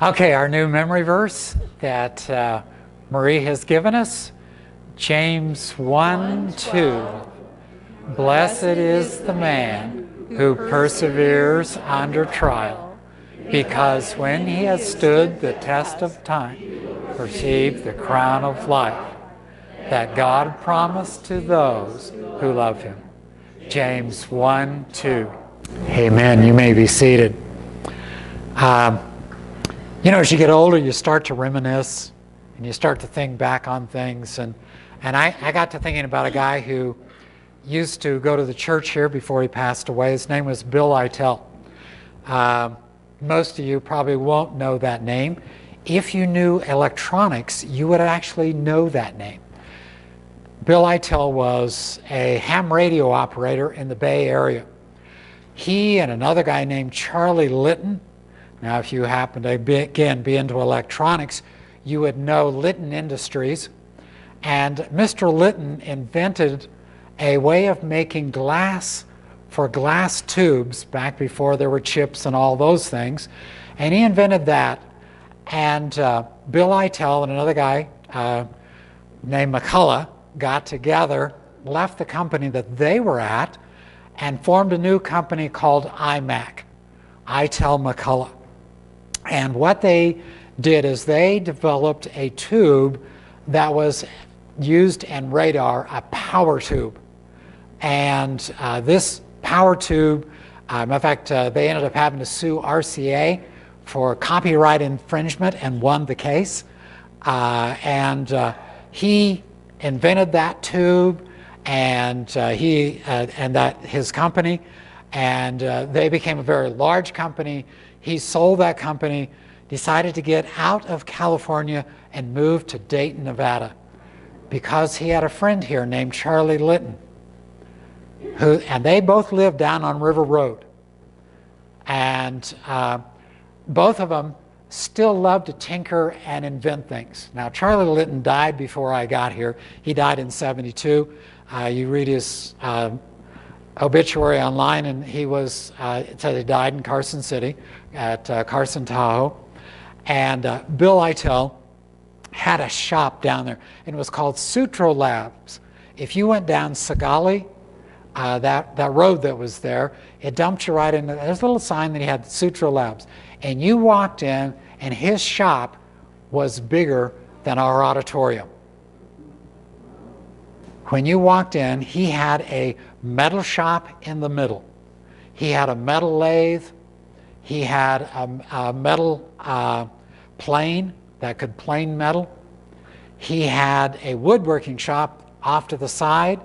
Okay, our new memory verse that Marie has given us, James 1:2. Blessed is the man who perseveres under trial, because when he has stood the test of time, received the crown of life that God promised to those who love him. James 1:2. Amen. You may be seated. As you get older, you start to reminisce and you start to think back on things. And I got to thinking about a guy who used to go to the church here before he passed away. His name was Bill Eitel. Most of you probably won't know that name. If you knew electronics, you would actually know that name. Bill Eitel was a ham radio operator in the Bay Area. He and another guy named Charlie Litton. Now, if you happen to be into electronics, you would know Litton Industries. And Mr. Litton invented a way of making glass for glass tubes back before there were chips and all those things. And he invented that. And Bill Eitel and another guy named McCullough got together, left the company that they were at, and formed a new company called IMAC, Eitel McCullough. And what they did is they developed a tube that was used in radar, a power tube. And this power tube, in fact, they ended up having to sue RCA for copyright infringement and won the case. He invented that tube, and his company, and they became a very large company. He sold that company, decided to get out of California and moved to Dayton, Nevada, because he had a friend here named Charlie Litton, and they both lived down on River Road. And both of them still loved to tinker and invent things. Now, Charlie Litton died before I got here. He died in '72. You read his obituary online, and it said he died in Carson City at Carson Tahoe. And Bill Eitel had a shop down there, and it was called Sutro Labs. If you went down Sagali, that road that was there, it dumped you right in. There's a little sign that he had Sutro Labs. And you walked in, and his shop was bigger than our auditorium. When you walked in, he had a metal shop in the middle. He had a metal lathe. He had a metal plane that could plane metal. He had a woodworking shop off to the side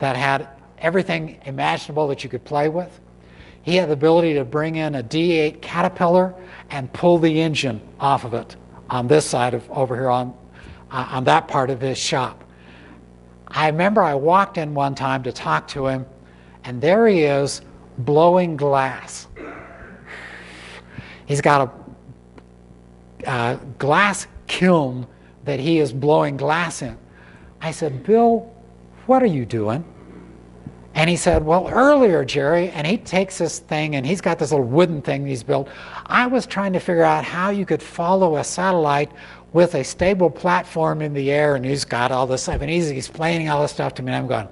that had everything imaginable that you could play with. He had the ability to bring in a D8 Caterpillar and pull the engine off of it on this side of over here on that part of his shop. I remember I walked in one time to talk to him, and there he is blowing glass. He's got a glass kiln that he is blowing glass in. I said, Bill, what are you doing? And he said, well, earlier, Jerry, and he takes this thing, and he's got this little wooden thing he's built. I was trying to figure out how you could follow a satellite with a stable platform in the air, and he's got all this stuff, and he's explaining all this stuff to me, and I'm going,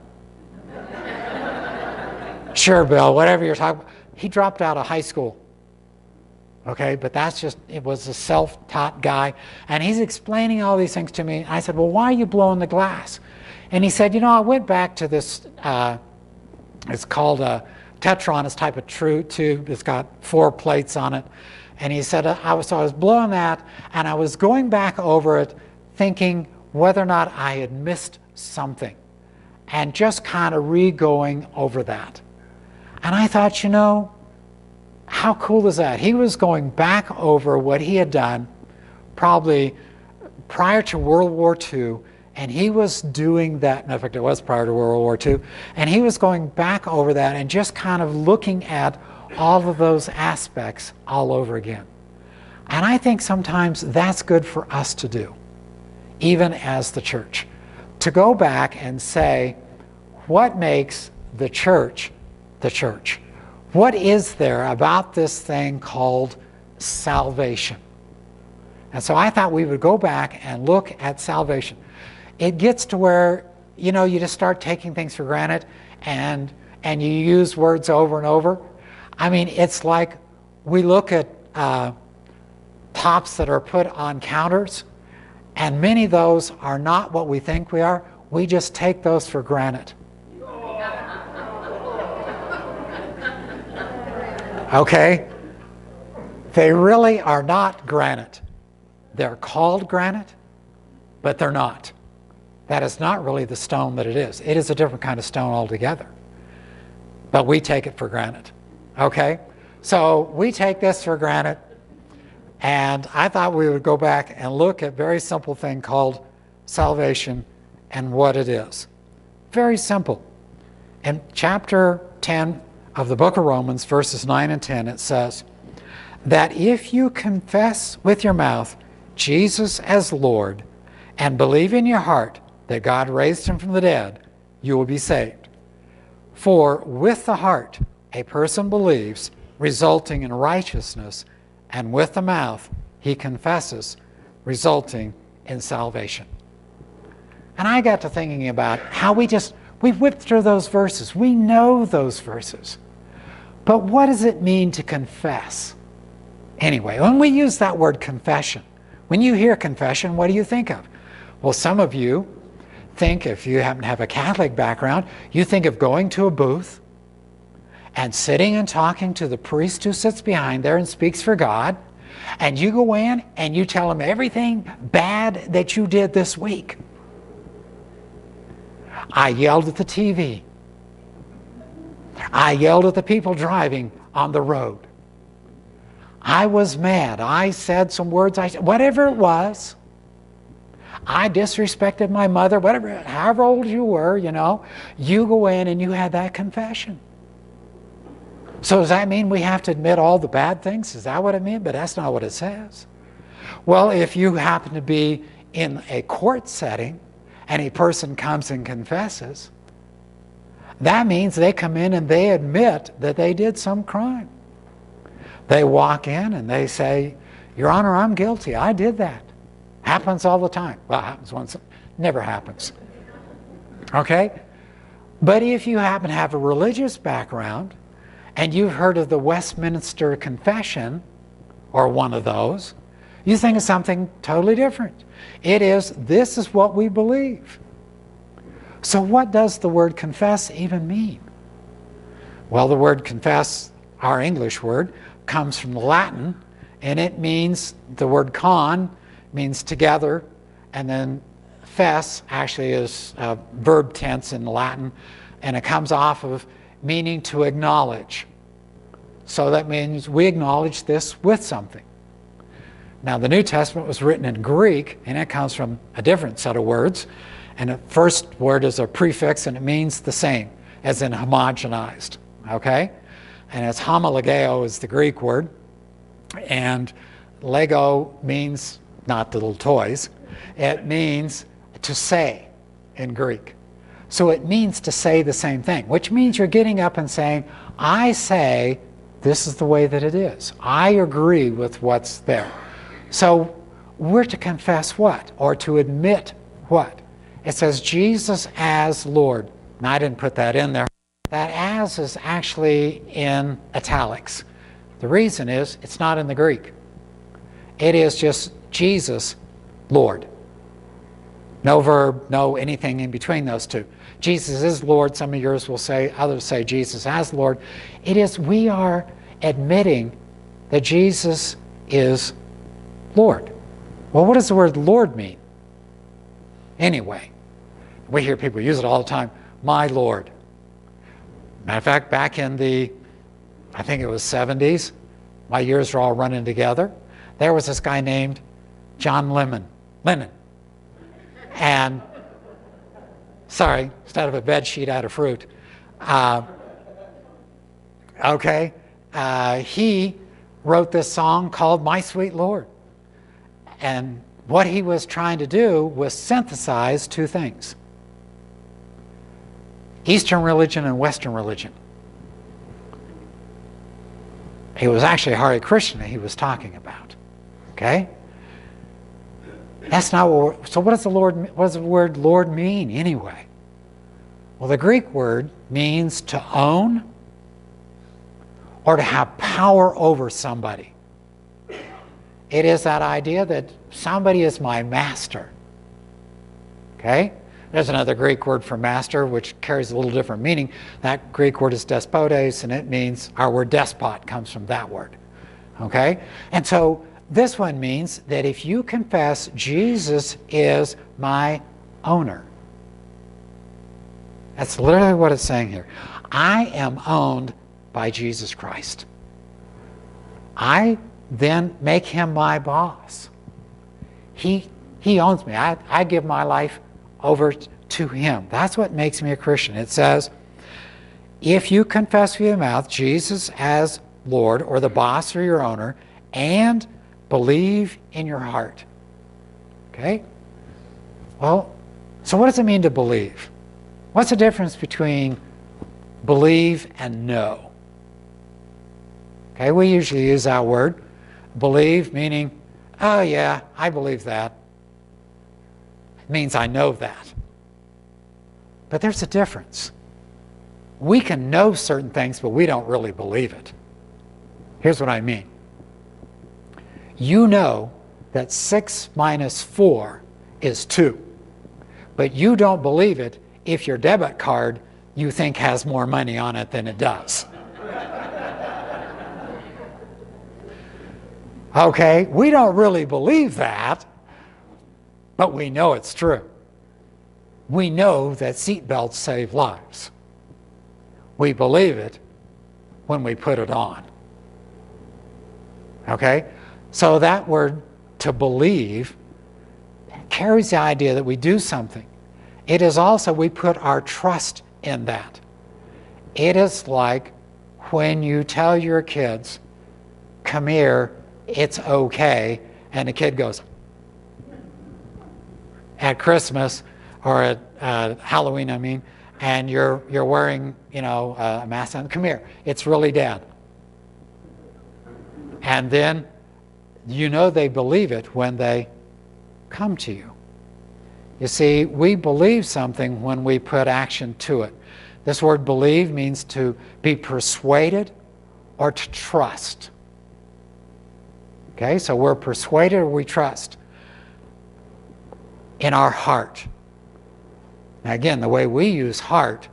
sure, Bill, whatever you're talking about. He dropped out of high school, okay, but it was a self-taught guy, and he's explaining all these things to me. I said, well, why are you blowing the glass? And he said, I went back to this, it's called a Tetron, it's type of tube. It's got 4 plates on it. And he said, I was blowing that, and I was going back over it thinking whether or not I had missed something, and just kind of re-going over that. And I thought, how cool is that? He was going back over what he had done probably prior to World War II, and he was doing that. In fact, it was prior to World War II, and he was going back over that and just kind of looking at all of those aspects all over again. And I think sometimes that's good for us to do, even as the church, to go back and say, what makes the church the church? What is there about this thing called salvation? And so I thought we would go back and look at salvation. It gets to where, you just start taking things for granted and you use words over and over. I mean, it's like we look at tops that are put on counters, and many of those are not what we think we are. We just take those for granted. Okay? They really are not granite. They're called granite, but they're not. That is not really the stone that it is. It is a different kind of stone altogether. But we take it for granted. Okay? So we take this for granted, and I thought we would go back and look at a very simple thing called salvation and what it is. Very simple. In chapter 10 of the book of Romans, verses 9 and 10, it says that if you confess with your mouth Jesus as Lord and believe in your heart that God raised him from the dead, you will be saved. For with the heart a person believes, resulting in righteousness, and with the mouth he confesses, resulting in salvation. And I got to thinking about how we whipped through those verses. We know those verses. But what does it mean to confess? Anyway, when we use that word confession, when you hear confession, what do you think of? Well, some of you think, if you happen to have a Catholic background, you think of going to a booth and sitting and talking to the priest who sits behind there and speaks for God, and you go in and you tell him everything bad that you did this week. I yelled at the TV. I yelled at the people driving on the road. I was mad. I said some words, whatever it was. I disrespected my mother, whatever, however old you were, you go in and you had that confession. So does that mean we have to admit all the bad things? Is that what it means? But that's not what it says. Well, if you happen to be in a court setting and a person comes and confesses, that means they come in and they admit that they did some crime. They walk in and they say, Your Honor, I'm guilty. I did that. Happens all the time. Well, it happens once. Never happens. Okay? But if you happen to have a religious background and you've heard of the Westminster Confession, or one of those, you think of something totally different. It is, this is what we believe. So what does the word confess even mean? Well, the word confess, our English word, comes from the Latin, and it means, the word con means together, and then fess actually is a verb tense in Latin, and it comes off of meaning to acknowledge. So that means we acknowledge this with something. Now, the New Testament was written in Greek, and it comes from a different set of words, and the first word is a prefix, and it means the same, as in homogenized, okay? And it's homologeo is the Greek word, and lego means not the little toys. It means to say in Greek. So it means to say the same thing, which means you're getting up and saying, I say this is the way that it is. I agree with what's there. So we're to confess what? Or to admit what? It says Jesus as Lord. Now, I didn't put that in there. That as is actually in italics. The reason is it's not in the Greek. It is just Jesus, Lord. No verb, no anything in between those two. Jesus is Lord. Some of yours will say, others say Jesus as Lord. It is, we are admitting that Jesus is Lord. Well, what does the word Lord mean? Anyway, we hear people use it all the time. My Lord. Matter of fact, back in the, I think it was 70s, my years are all running together, there was this guy named John Lennon. And, sorry, instead of a bed sheet out of fruit. He wrote this song called My Sweet Lord. And what he was trying to do was synthesize two things. Eastern religion and Western religion. He was actually a Hare Krishna he was talking about. Okay? That's not what. So what does the word Lord mean anyway? Well, the Greek word means to own or to have power over somebody. It is that idea that somebody is my master. Okay? There's another Greek word for master which carries a little different meaning. That Greek word is despotes, and it means, our word despot comes from that word. Okay? And so this one means that if you confess Jesus is my owner, that's literally what it's saying here. I am owned by Jesus Christ. I then make him my boss. He owns me. I give my life over to him. That's what makes me a Christian. It says, if you confess with your mouth Jesus as Lord or the boss or your owner and believe in your heart. Okay? Well, so what does it mean to believe? What's the difference between believe and know? Okay, we usually use that word. Believe meaning, oh yeah, I believe that. It means I know that. But there's a difference. We can know certain things, but we don't really believe it. Here's what I mean. You know that 6 minus 4 is 2, but you don't believe it if your debit card you think has more money on it than it does. Okay, we don't really believe that, but we know it's true. We know that seatbelts save lives. We believe it when we put it on. Okay? So that word, to believe, carries the idea that we do something. It is also, we put our trust in that. It is like when you tell your kids, come here, it's okay, and the kid goes, at Christmas, or at Halloween, I mean, and you're wearing, a mask on, come here, it's really Dad. And then, they believe it when they come to you. You see, we believe something when we put action to it. This word believe means to be persuaded or to trust. Okay, so we're persuaded or we trust in our heart. Now again, the way we use heart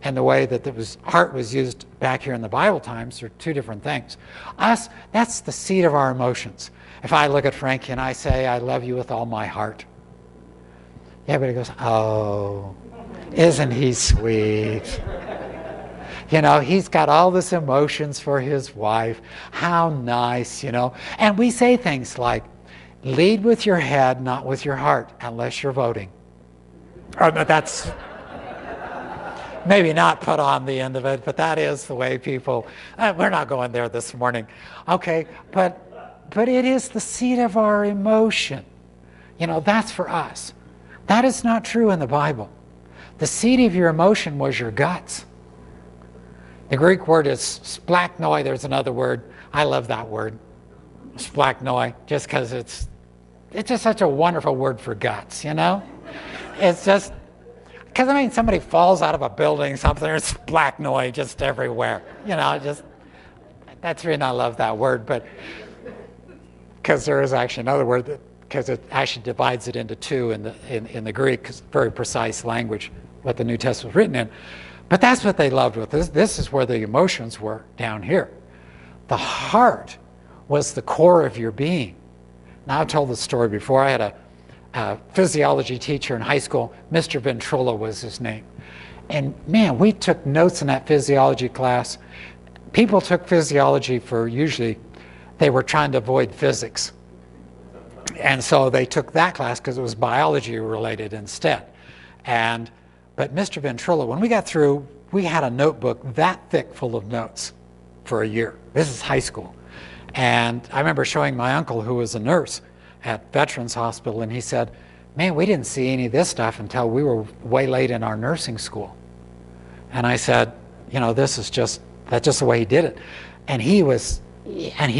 and the way that heart was used back here in the Bible times are two different things. That's the seat of our emotions. If I look at Frankie and I say, I love you with all my heart, everybody goes, oh, isn't he sweet? He's got all this emotions for his wife. How nice, And we say things like, lead with your head, not with your heart, unless you're voting. That's maybe not put on the end of it, but that is the way people, we're not going there this morning. Okay, but it is the seat of our emotion. That's for us. That is not true in the Bible. The seat of your emotion was your guts. The Greek word is splachnoi. There's another word. I love that word, splachnoi, just because it's just such a wonderful word for guts, It's just, because somebody falls out of a building, something, there's splachnoi just everywhere. That's the reason I love that word, but because there is actually another word because it actually divides it into two in the Greek, because very precise language, what the New Testament was written in. But that's what they loved with this. This is where the emotions were, down here. The heart was the core of your being. Now, I've told this story before. I had a physiology teacher in high school. Mr. Ventrilla was his name. And man, we took notes in that physiology class. People took physiology for usually they were trying to avoid physics. And so they took that class because it was biology related instead. But Mr. Ventrilla, when we got through, we had a notebook that thick full of notes for a year. This is high school. And I remember showing my uncle, who was a nurse at Veterans Hospital, and he said, man, we didn't see any of this stuff until we were way late in our nursing school. And I said, that's just the way he did it. And he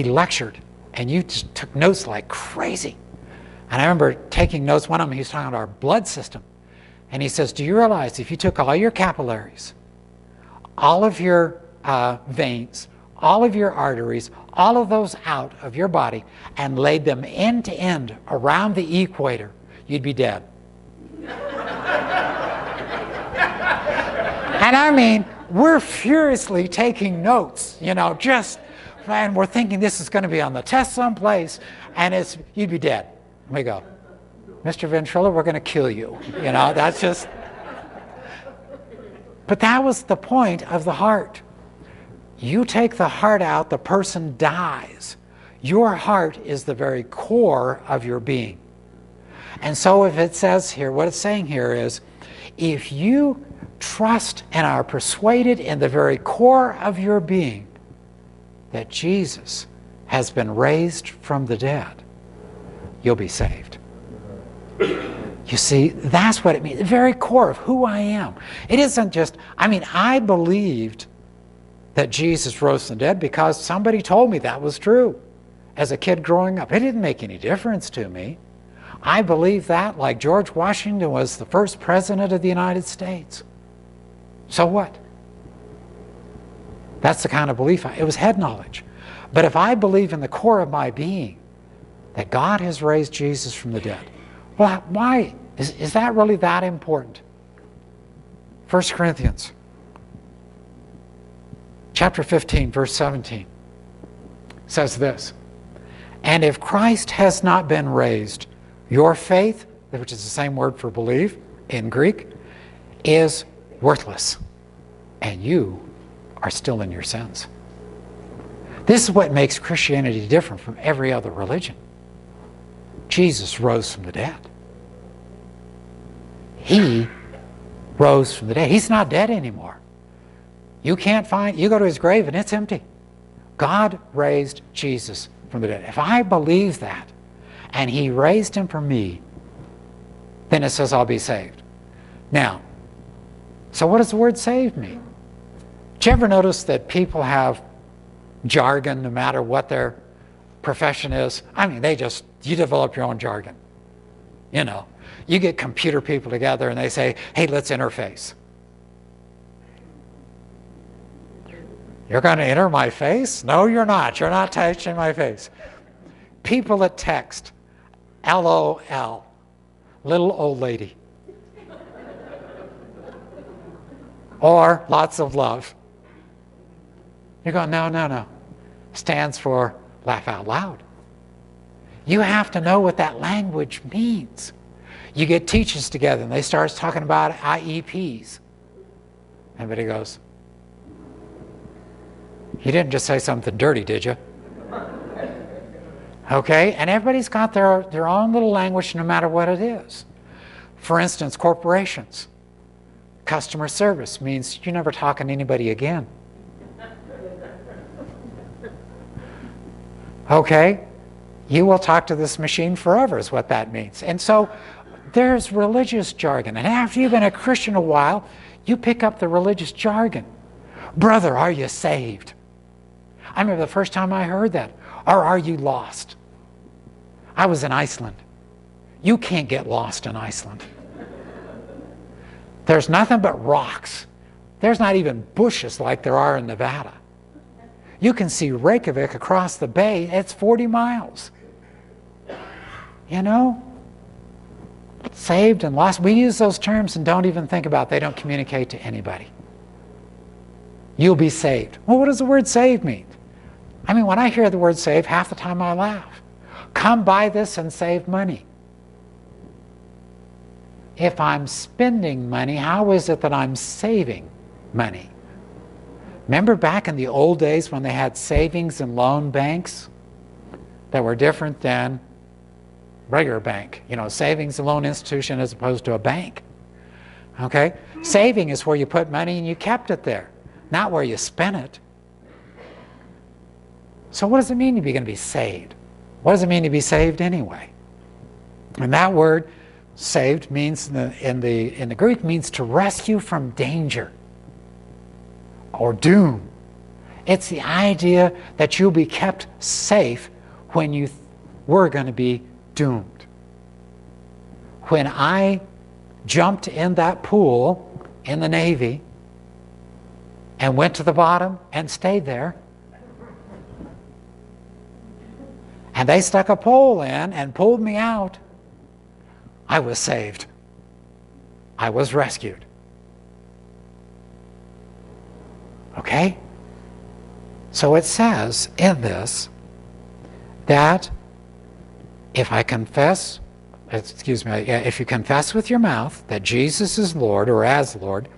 lectured, and you just took notes like crazy. And I remember taking notes. One of them, he was talking about our blood system. And he says, do you realize if you took all your capillaries, all of your veins, all of your arteries, all of those out of your body, and laid them end to end around the equator, you'd be dead. And I mean, we're furiously taking notes, you know, and we're thinking this is going to be on the test someplace, and you'd be dead. And we go, Mr. Ventrilla, we're going to kill you. You know, that's just... But that was the point of the heart. You take the heart out, the person dies. Your heart is the very core of your being. And so if it says here, what it's saying here is, if you trust and are persuaded in the very core of your being that Jesus has been raised from the dead, you'll be saved. You see, that's what it means, the very core of who I am. It isn't just, I mean, I believed that Jesus rose from the dead because somebody told me that was true as a kid growing up. It didn't make any difference to me. I believe that like George Washington was the first president of the United States. So what? That's the kind of belief. It was head knowledge. But if I believe in the core of my being that God has raised Jesus from the dead, well, why? Is that really that important? 1 Corinthians chapter 15, verse 17 says this, and if Christ has not been raised, your faith, which is the same word for believe in Greek, is worthless, and you are still in your sins. This is what makes Christianity different from every other religion. Jesus rose from the dead. He rose from the dead. He's not dead anymore. You can't find, you go to his grave and it's empty. God raised Jesus from the dead. If I believe that, and he raised him for me, then it says I'll be saved. Now, so what does the word saved mean? Did you ever notice that people have jargon no matter what their profession is? I mean, you develop your own jargon. You know, you get computer people together and they say, hey, let's interface. You're going to enter my face? No, you're not. You're not touching my face. People that text, LOL, little old lady. Or lots of love. You go, no. Stands for laugh out loud. You have to know what that language means. You get teachers together and they start talking about IEPs. Everybody goes, you didn't just say something dirty, did you? Okay, and everybody's got their own little language no matter what it is. For instance, corporations. Customer service means you're never talking to anybody again. Okay, you will talk to this machine forever is what that means. And so there's religious jargon. And after you've been a Christian a while, you pick up the religious jargon. Brother, are you saved? I remember the first time I heard that. Or are you lost? I was in Iceland. You can't get lost in Iceland. There's nothing but rocks. There's not even bushes like there are in Nevada. You can see Reykjavik across the bay. It's 40 miles. You know? Saved and lost. We use those terms and don't even think about it. They don't communicate to anybody. You'll be saved. Well, what does the word saved mean? I mean, when I hear the word saved, half the time I laugh. Come buy this and save money. If I'm spending money, how is it that I'm saving money? Remember back in the old days when they had savings and loan banks that were different than regular bank, you know, savings and loan institution as opposed to a bank. Okay? Saving is where you put money and you kept it there, not where you spent it. So what does it mean to be going to be saved? What does it mean to be saved anyway? And that word saved means in the Greek means to rescue from danger or doom. It's the idea that you'll be kept safe when you were going to be doomed. when I jumped in that pool in the Navy and went to the bottom and stayed there, and they stuck a pole in and pulled me out, I was saved. I was rescued. Okay? So it says in this that if you confess with your mouth that Jesus is Lord or as Lord,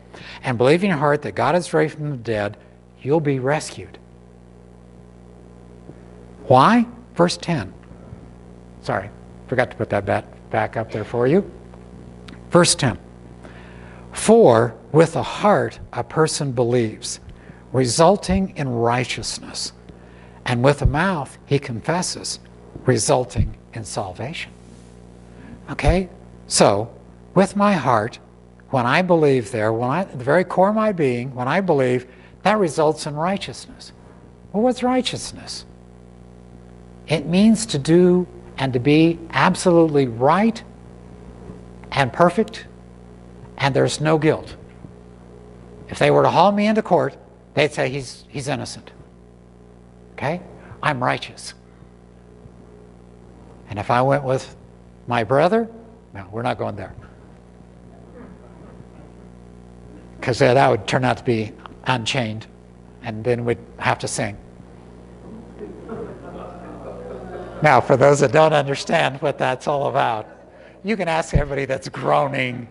and believe in your heart that God is raised from the dead, you'll be rescued. Why? Verse 10. Sorry, forgot to put that back up there for you. Verse 10. For with the heart a person believes, resulting in righteousness, and with the mouth he confesses, resulting in salvation. Okay? So, with my heart, when I believe there, the very core of my being, when I believe, that results in righteousness. Well, what's righteousness? It means to do and to be absolutely right and perfect, and there's no guilt. If they were to haul me into court, they'd say he's innocent. Okay? I'm righteous. And if I went with my brother, no, we're not going there. Because that would turn out to be unchained, and then we'd have to sing. Now, for those that don't understand what that's all about, you can ask everybody that's groaning.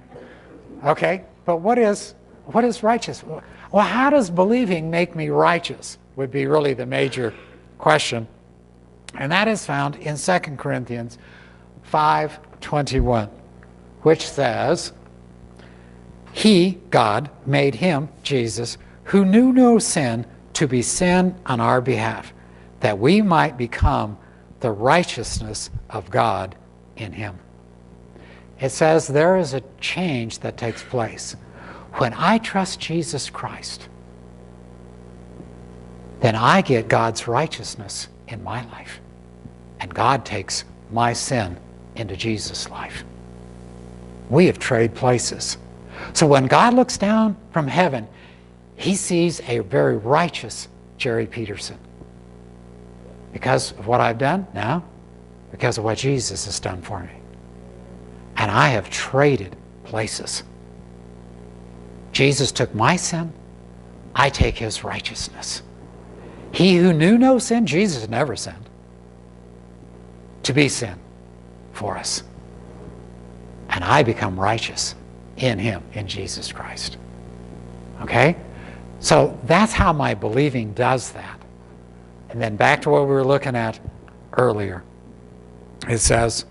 Okay? But what is righteous? Well, how does believing make me righteous? Would be really the major question. And that is found in 2 Corinthians 5:21, which says, He, God, made him, Jesus, who knew no sin, to be sin on our behalf, that we might become the righteousness of God in him. It says there is a change that takes place. When I trust Jesus Christ, then I get God's righteousness in my life. And God takes my sin into Jesus' life. We have traded places. So when God looks down from heaven, he sees a very righteous Jerry Peterson. Because of what I've done? No. Because of what Jesus has done for me. And I have traded places. Jesus took my sin. I take his righteousness. He who knew no sin, Jesus never sinned, to be sin for us. And I become righteous in him, in Jesus Christ. Okay? So that's how my believing does that. And then back to what we were looking at earlier. It says,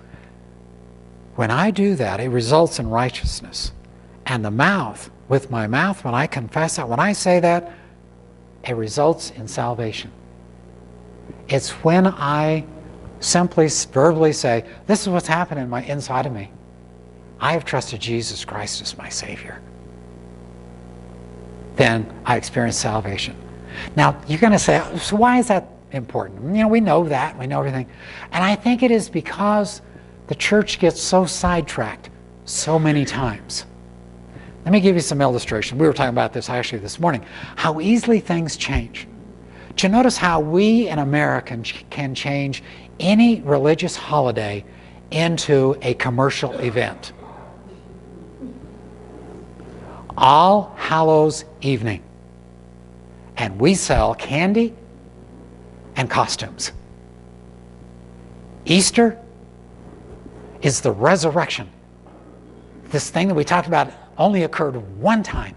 when I do that, it results in righteousness. And the mouth, with my mouth, when I confess that, when I say that, it results in salvation. It's when I simply verbally say, this is what's happening in my inside of me. I have trusted Jesus Christ as my Savior. Then I experience salvation. Now, you're going to say, so why is that important? You know, we know that. We know everything. And I think it is because the church gets so sidetracked so many times. Let me give you some illustration. We were talking about this actually this morning. How easily things change. Do you notice how we in America can change any religious holiday into a commercial event? All Hallows Evening. And we sell candy and costumes. Easter is the resurrection. This thing that we talked about only occurred one time,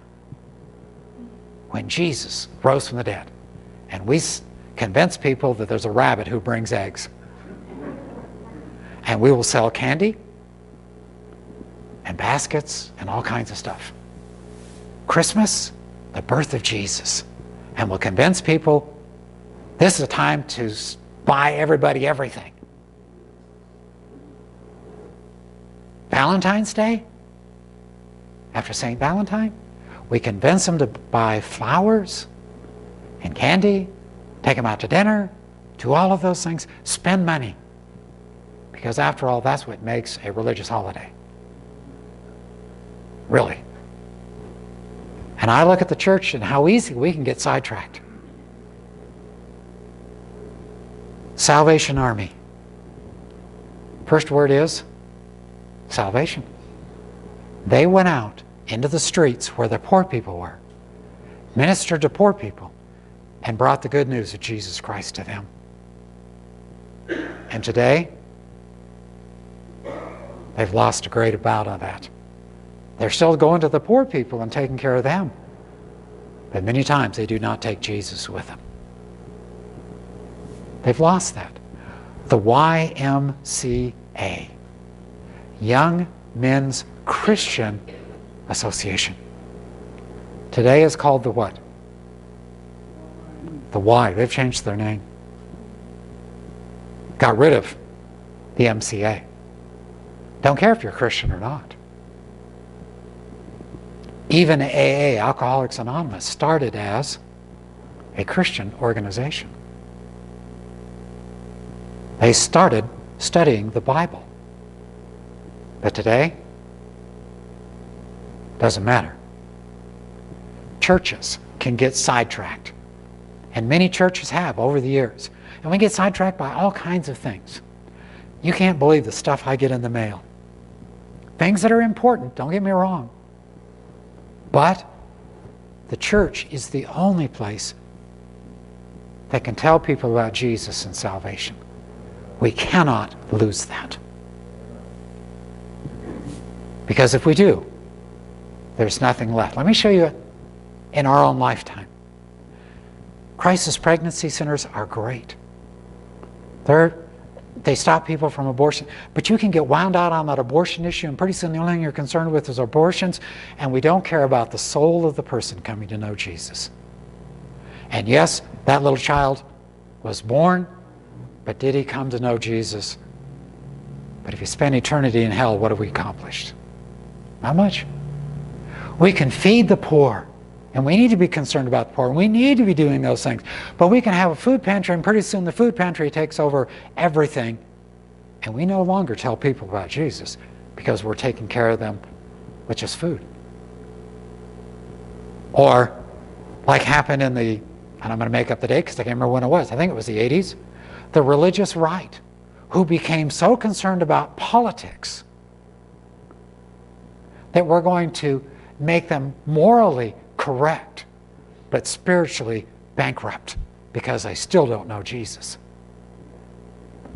when Jesus rose from the dead. And we convince people that there's a rabbit who brings eggs. And we will sell candy and baskets and all kinds of stuff. Christmas, the birth of Jesus. And we'll convince people this is a time to buy everybody everything. Valentine's Day, after St. Valentine, we convince them to buy flowers and candy, take them out to dinner, do all of those things, spend money. Because after all, that's what makes a religious holiday. Really. And I look at the church and how easy we can get sidetracked. Salvation Army. First word is salvation. They went out into the streets where the poor people were, ministered to poor people, and brought the good news of Jesus Christ to them. And today, they've lost a great amount of that. They're still going to the poor people and taking care of them. But many times they do not take Jesus with them. They've lost that. The YMCA, Young Men's Christian Association. Today is called the what? The Y. They've changed their name. Got rid of the MCA. Don't care if you're a Christian or not. Even AA, Alcoholics Anonymous, started as a Christian organization. They started studying the Bible. But today, doesn't matter. Churches can get sidetracked. And many churches have over the years. And we get sidetracked by all kinds of things. You can't believe the stuff I get in the mail. Things that are important, don't get me wrong. But the church is the only place that can tell people about Jesus and salvation. We cannot lose that. Because if we do, there's nothing left. Let me show you in our own lifetime. Crisis pregnancy centers are great. They stop people from abortion. But you can get wound out on that abortion issue, and pretty soon the only thing you're concerned with is abortions, and we don't care about the soul of the person coming to know Jesus. And yes, that little child was born, but did he come to know Jesus? But if you spend eternity in hell, what have we accomplished? Not much. We can feed the poor, and we need to be concerned about the poor, and we need to be doing those things. But we can have a food pantry, and pretty soon the food pantry takes over everything, and we no longer tell people about Jesus because we're taking care of them with just food. Or, like happened in the, and I'm going to make up the date because I can't remember when it was, I think it was the 80s, the religious right, who became so concerned about politics that we're going to make them morally correct, but spiritually bankrupt because they still don't know Jesus.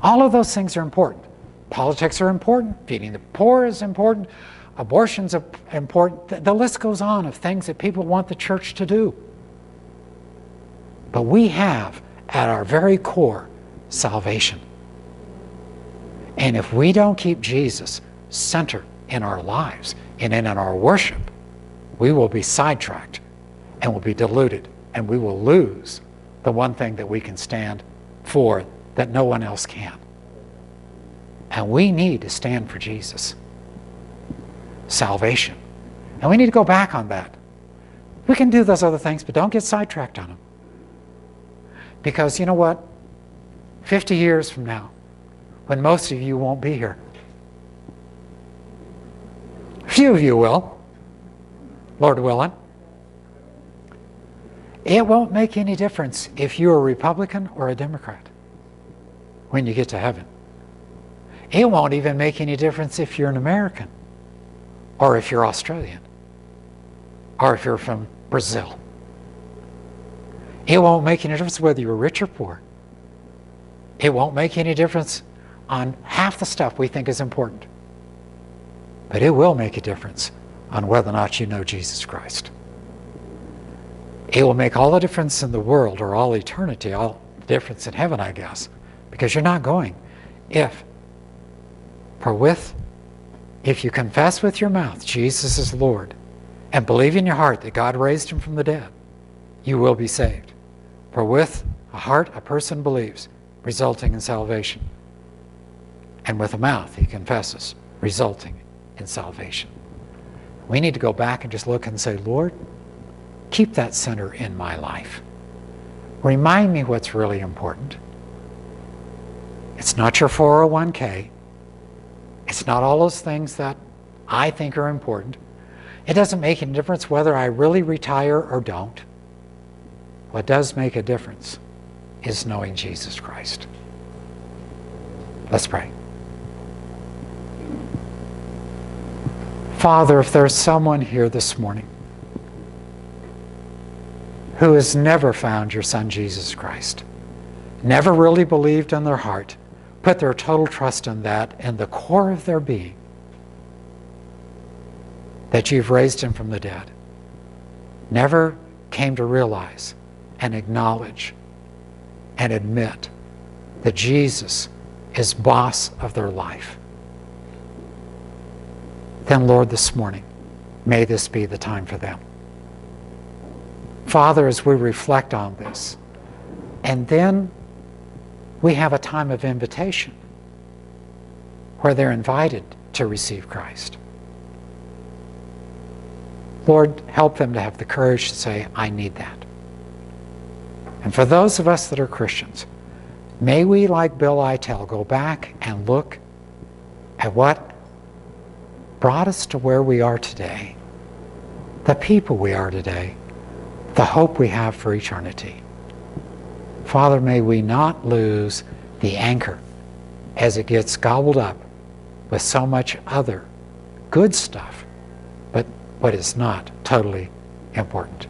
All of those things are important. Politics are important. Feeding the poor is important. Abortions are important. The list goes on of things that people want the church to do. But we have, at our very core, salvation. And if we don't keep Jesus centered in our lives and in our worship, we will be sidetracked and will be deluded, and we will lose the one thing that we can stand for that no one else can. And we need to stand for Jesus. Salvation. And we need to go back on that. We can do those other things, but don't get sidetracked on them. Because you know what? 50 years from now, when most of you won't be here, a few of you will, Lord willing, it won't make any difference if you're a Republican or a Democrat when you get to heaven. It won't even make any difference if you're an American or if you're Australian or if you're from Brazil. It won't make any difference whether you're rich or poor. It won't make any difference on half the stuff we think is important. But it will make a difference on whether or not you know Jesus Christ. It will make all the difference in the world, or all eternity, all the difference in heaven, I guess, because you're not going. If you confess with your mouth Jesus is Lord and believe in your heart that God raised him from the dead, you will be saved. For with a heart a person believes, resulting in salvation. And with a mouth he confesses, resulting in salvation. We need to go back and just look and say, Lord, keep that center in my life. Remind me what's really important. It's not your 401k. It's not all those things that I think are important. It doesn't make any difference whether I really retire or don't. What does make a difference is knowing Jesus Christ. Let's pray. Father, if there's someone here this morning who has never found your Son Jesus Christ, never really believed in their heart, put their total trust in that in the core of their being, that you've raised him from the dead, never came to realize and acknowledge and admit that Jesus is boss of their life, then Lord, this morning, may this be the time for them. Father, as we reflect on this, and then we have a time of invitation where they're invited to receive Christ. Lord, help them to have the courage to say, I need that. And for those of us that are Christians, may we, like Bill Eitel, go back and look at what brought us to where we are today, the people we are today, the hope we have for eternity. Father, may we not lose the anchor as it gets gobbled up with so much other good stuff, but what is not totally important.